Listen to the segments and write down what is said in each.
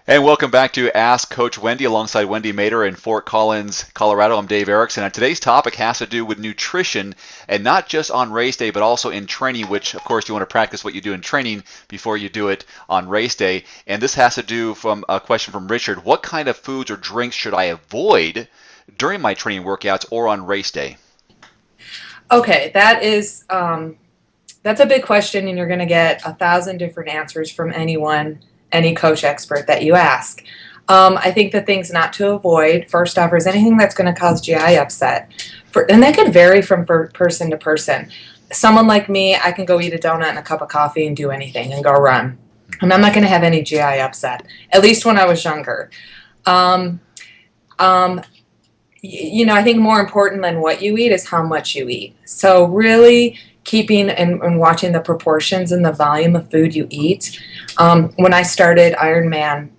And welcome back to Ask Coach Wendy alongside Wendy Mader in Fort Collins, Colorado. I'm Dave Erickson. And today's topic has to do with nutrition, and not just on race day, but also in training, which, of course, you want to practice what you do in training before you do it on race day. And this has to do from a question from Richard. What kind of foods or drinks should I avoid during my training workouts or on race day? Okay, that's a big question, and you're going to get 1,000 different answers from any coach expert that you ask. I think the things not to avoid, first off, is anything that's going to cause GI upset. And that can vary from person to person. Someone like me, I can go eat a donut and a cup of coffee and do anything and go run. And I'm not going to have any GI upset, at least when I was younger. Um, um, I think more important than what you eat is how much you eat. So really keeping and watching the proportions and the volume of food you eat. When I started Ironman,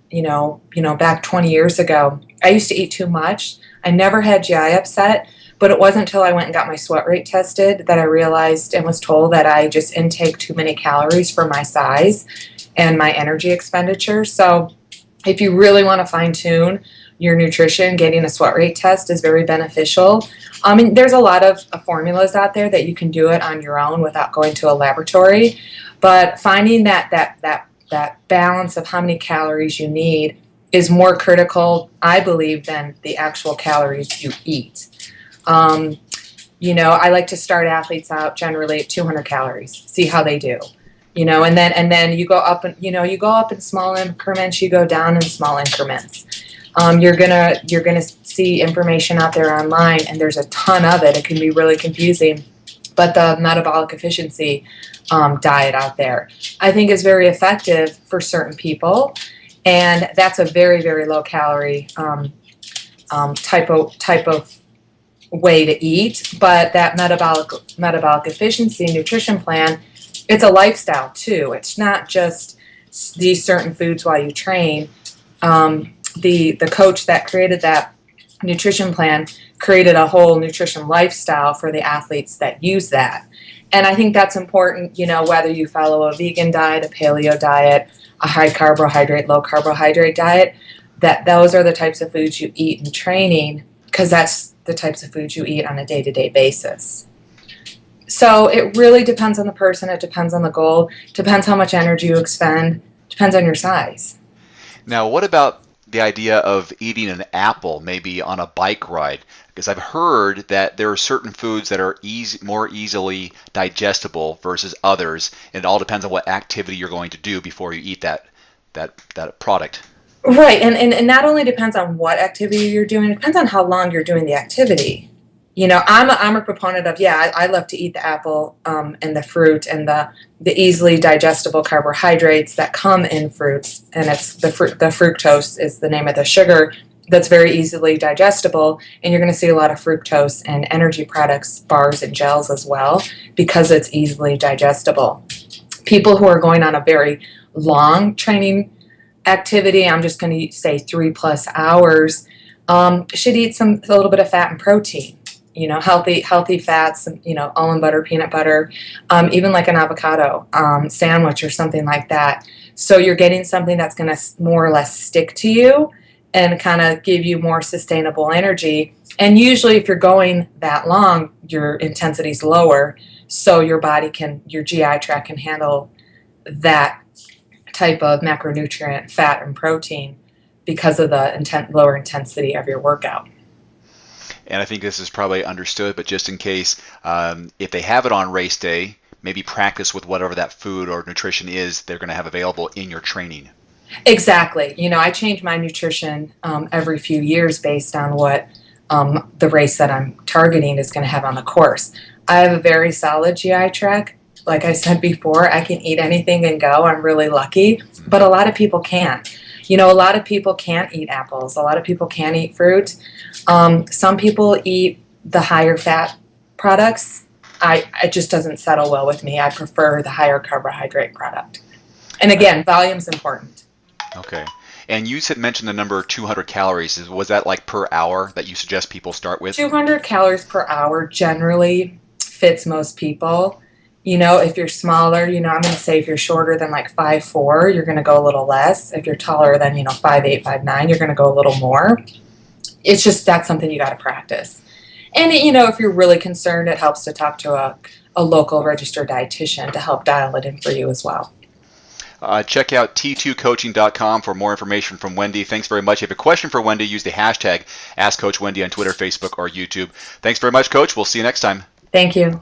back 20 years ago, I used to eat too much. I never had GI upset, but it wasn't until I went and got my sweat rate tested that I realized and was told that I just intake too many calories for my size and my energy expenditure. So if you really want to fine tune your nutrition, getting a sweat rate test is very beneficial. And there's a lot of formulas out there that you can do it on your own without going to a laboratory. But finding that balance of how many calories you need is more critical, I believe, than the actual calories you eat. I like to start athletes out generally at 200 calories, see how they do. And then you go up and you go up in small increments, you go down in small increments. You're gonna see information out there online, and there's a ton of it. It can be really confusing, but the metabolic efficiency diet out there, I think, is very effective for certain people, and that's a very, very low calorie type of way to eat. But that metabolic efficiency nutrition plan, it's a lifestyle too. It's not just these certain foods while you train. The coach that created that nutrition plan created a whole nutrition lifestyle for the athletes that use that. And I think that's important, whether you follow a vegan diet, a paleo diet, a high carbohydrate, low carbohydrate diet, that those are the types of foods you eat in training, because that's the types of foods you eat on a day-to-day basis. So it really depends on the person. It depends on the goal. Depends how much energy you expend. Depends on your size. Now, what about the idea of eating an apple maybe on a bike ride? Because I've heard that there are certain foods that are more easily digestible versus others, and it all depends on what activity you're going to do before you eat that product. Right, and not only depends on what activity you're doing, it depends on how long you're doing the activity. I'm a proponent of, I love to eat the apple and the fruit and the easily digestible carbohydrates that come in fruits, and it's the fructose is the name of the sugar that's very easily digestible, and you're going to see a lot of fructose and energy products, bars and gels as well, because it's easily digestible. People who are going on a very long training activity, I'm just going to say 3+ hours, should eat a little bit of fat and protein. Healthy fats, almond butter, peanut butter, even like an avocado sandwich or something like that. So you're getting something that's going to more or less stick to you and kind of give you more sustainable energy. And usually if you're going that long, your intensity's lower, so your GI tract can handle that type of macronutrient, fat and protein, because of the lower intensity of your workout. And I think this is probably understood, but just in case, if they have it on race day, maybe practice with whatever that food or nutrition is they're going to have available in your training. Exactly. I change my nutrition every few years based on what the race that I'm targeting is going to have on the course. I have a very solid GI tract. Like I said before, I can eat anything and go. I'm really lucky, but a lot of people can't. A lot of people can't eat apples. A lot of people can't eat fruit. Some people eat the higher fat products. It just doesn't settle well with me. I prefer the higher carbohydrate product. And again, volume's important. Okay. And you mentioned the number 200 calories. Was that like per hour that you suggest people start with? 200 calories per hour generally fits most people. If you're smaller, I'm going to say if you're shorter than like 5'4", you're going to go a little less. If you're taller than, 5'8", 5'9", you're going to go a little more. It's just, that's something you got to practice. And, if you're really concerned, it helps to talk to a local registered dietitian to help dial it in for you as well. Check out t2coaching.com for more information from Wendy. Thanks very much. If you have a question for Wendy, use the hashtag AskCoachWendy on Twitter, Facebook, or YouTube. Thanks very much, Coach. We'll see you next time. Thank you.